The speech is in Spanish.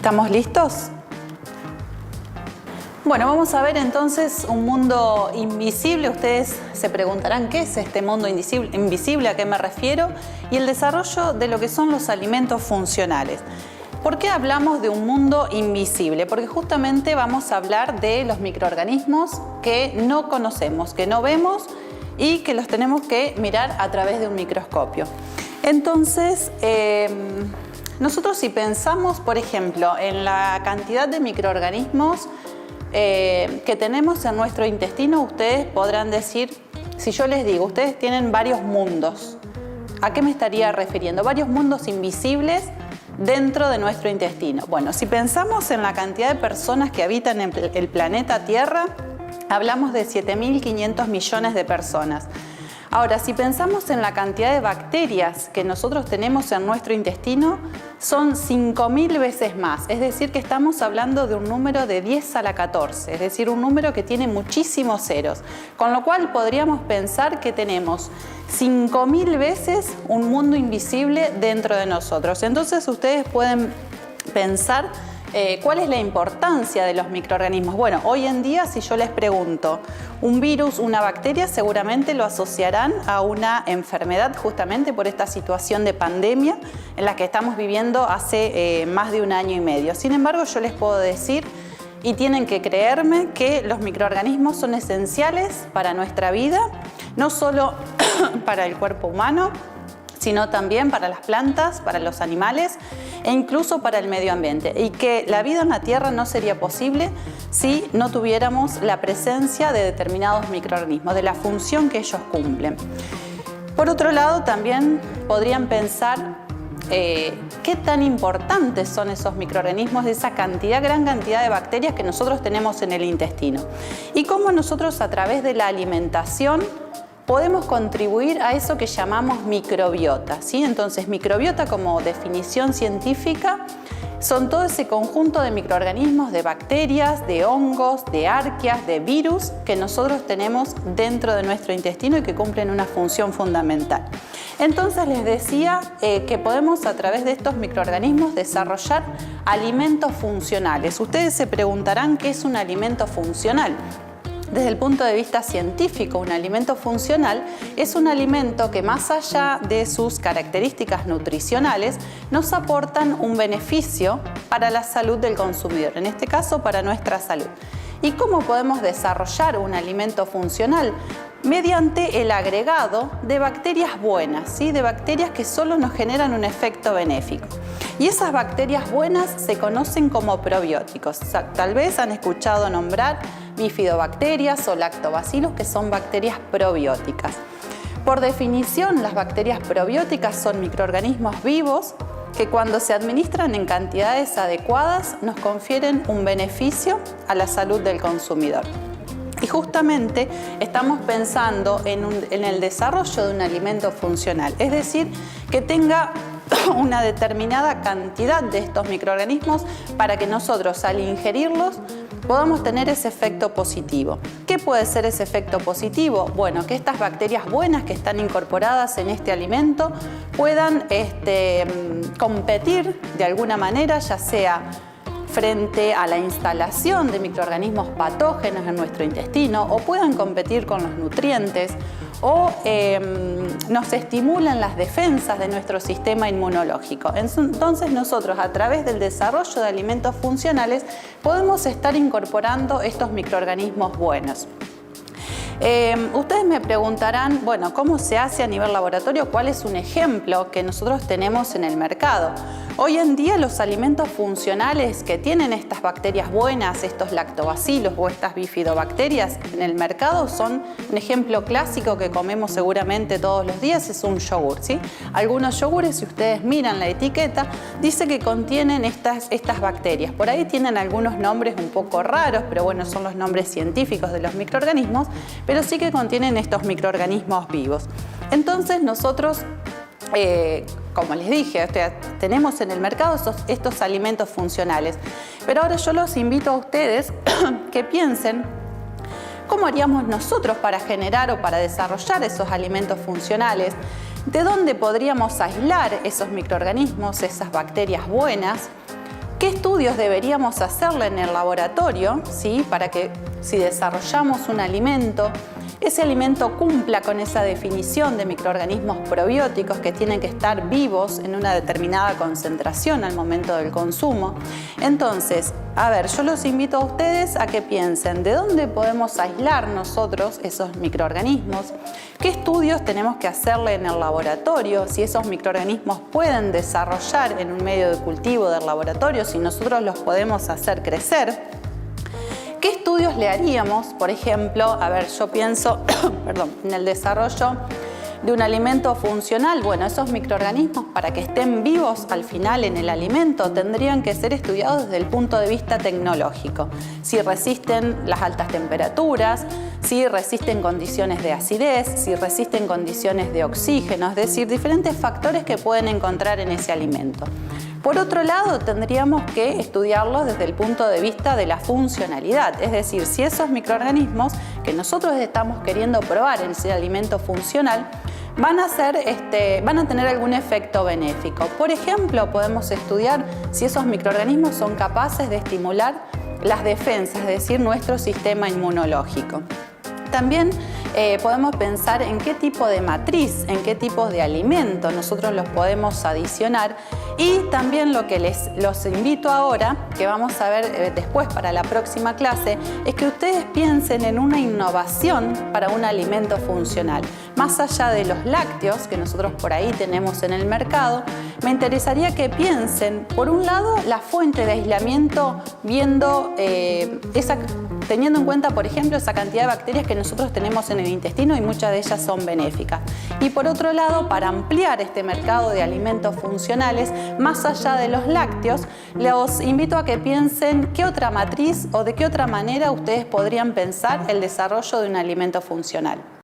¿Estamos listos? Bueno, vamos a ver entonces un mundo invisible. Ustedes se preguntarán qué es este mundo invisible, a qué me refiero, y el desarrollo de lo que son los alimentos funcionales. ¿Por qué hablamos de un mundo invisible? Porque justamente vamos a hablar de los microorganismos que no conocemos, que no vemos y que los tenemos que mirar a través de un microscopio. Entonces, nosotros si pensamos, por ejemplo, en la cantidad de microorganismos que tenemos en nuestro intestino, ustedes podrán decir, si yo les digo, ustedes tienen varios mundos, ¿a qué me estaría refiriendo? Varios mundos invisibles dentro de nuestro intestino. Bueno, si pensamos en la cantidad de personas que habitan en el planeta Tierra, hablamos de 7.500 millones de personas. Ahora, si pensamos en la cantidad de bacterias que nosotros tenemos en nuestro intestino, son 5.000 veces más. Es decir, que estamos hablando de un número de 10 a la 14, es decir, un número que tiene muchísimos ceros. Con lo cual podríamos pensar que tenemos 5.000 veces un mundo invisible dentro de nosotros. Entonces ustedes pueden pensar ¿cuál es la importancia de los microorganismos? Bueno, hoy en día si yo les pregunto un virus, una bacteria, seguramente lo asociarán a una enfermedad justamente por esta situación de pandemia en la que estamos viviendo hace más de un año y medio. Sin embargo, yo les puedo decir, y tienen que creerme, que los microorganismos son esenciales para nuestra vida, no solo para el cuerpo humano, sino también para las plantas, para los animales e incluso para el medio ambiente. Y que la vida en la Tierra no sería posible si no tuviéramos la presencia de determinados microorganismos, de la función que ellos cumplen. Por otro lado, también podrían pensar qué tan importantes son esos microorganismos, de esa gran cantidad de bacterias que nosotros tenemos en el intestino. Y cómo nosotros a través de la alimentación podemos contribuir a eso que llamamos microbiota, ¿sí? Entonces, microbiota como definición científica son todo ese conjunto de microorganismos, de bacterias, de hongos, de arqueas, de virus que nosotros tenemos dentro de nuestro intestino y que cumplen una función fundamental. Entonces les decía que podemos a través de estos microorganismos desarrollar alimentos funcionales. Ustedes se preguntarán qué es un alimento funcional. Desde el punto de vista científico, un alimento funcional es un alimento que más allá de sus características nutricionales nos aportan un beneficio para la salud del consumidor, en este caso para nuestra salud. ¿Y cómo podemos desarrollar un alimento funcional? Mediante el agregado de bacterias buenas, ¿sí? De bacterias que solo nos generan un efecto benéfico. Y esas bacterias buenas se conocen como probióticos. Tal vez han escuchado nombrar bifidobacterias o lactobacillus, que son bacterias probióticas. Por definición, las bacterias probióticas son microorganismos vivos que cuando se administran en cantidades adecuadas nos confieren un beneficio a la salud del consumidor. Y justamente estamos pensando en el desarrollo de un alimento funcional, es decir, que tenga una determinada cantidad de estos microorganismos para que nosotros al ingerirlos podamos tener ese efecto positivo. ¿Qué puede ser ese efecto positivo? Bueno, que estas bacterias buenas que están incorporadas en este alimento puedan competir de alguna manera, ya sea frente a la instalación de microorganismos patógenos en nuestro intestino, o puedan competir con los nutrientes, o nos estimulan las defensas de nuestro sistema inmunológico. Entonces nosotros a través del desarrollo de alimentos funcionales podemos estar incorporando estos microorganismos buenos. Ustedes me preguntarán, bueno, ¿cómo se hace a nivel laboratorio? ¿Cuál es un ejemplo que nosotros tenemos en el mercado? Hoy en día los alimentos funcionales que tienen estas bacterias buenas, estos lactobacillus o estas bifidobacterias en el mercado son un ejemplo clásico que comemos seguramente todos los días, es un yogur, ¿sí? Algunos yogures, si ustedes miran la etiqueta, dice que contienen estas bacterias. Por ahí tienen algunos nombres un poco raros, pero bueno, son los nombres científicos de los microorganismos, pero sí que contienen estos microorganismos vivos. Entonces nosotros, como les dije, tenemos en el mercado estos alimentos funcionales. Pero ahora yo los invito a ustedes que piensen cómo haríamos nosotros para generar o para desarrollar esos alimentos funcionales. ¿De dónde podríamos aislar esos microorganismos, esas bacterias buenas? ¿Qué estudios deberíamos hacerle en el laboratorio, ¿sí? Para que si desarrollamos un alimento, ese alimento cumpla con esa definición de microorganismos probióticos que tienen que estar vivos en una determinada concentración al momento del consumo? Entonces, a ver, yo los invito a ustedes a que piensen de dónde podemos aislar nosotros esos microorganismos, qué estudios tenemos que hacerle en el laboratorio, si esos microorganismos pueden desarrollar en un medio de cultivo del laboratorio, si nosotros los podemos hacer crecer. ¿Qué estudios le haríamos? Por ejemplo, a ver, yo pienso en el desarrollo de un alimento funcional. Bueno, esos microorganismos, para que estén vivos al final en el alimento, tendrían que ser estudiados desde el punto de vista tecnológico. Si resisten las altas temperaturas, si resisten condiciones de acidez, si resisten condiciones de oxígeno, es decir, diferentes factores que pueden encontrar en ese alimento. Por otro lado, tendríamos que estudiarlos desde el punto de vista de la funcionalidad, es decir, si esos microorganismos que nosotros estamos queriendo probar en ese alimento funcional van a tener algún efecto benéfico. Por ejemplo, podemos estudiar si esos microorganismos son capaces de estimular las defensas, es decir, nuestro sistema inmunológico. También podemos pensar en qué tipo de matriz, en qué tipos de alimentos nosotros los podemos adicionar, y también lo que los invito ahora, que vamos a ver después para la próxima clase, es que ustedes piensen en una innovación para un alimento funcional. Más allá de los lácteos que nosotros por ahí tenemos en el mercado, me interesaría que piensen, por un lado, la fuente de aislamiento, teniendo en cuenta, por ejemplo, esa cantidad de bacterias que nosotros tenemos en el intestino, y muchas de ellas son benéficas. Y por otro lado, para ampliar este mercado de alimentos funcionales, más allá de los lácteos, los invito a que piensen qué otra matriz o de qué otra manera ustedes podrían pensar el desarrollo de un alimento funcional.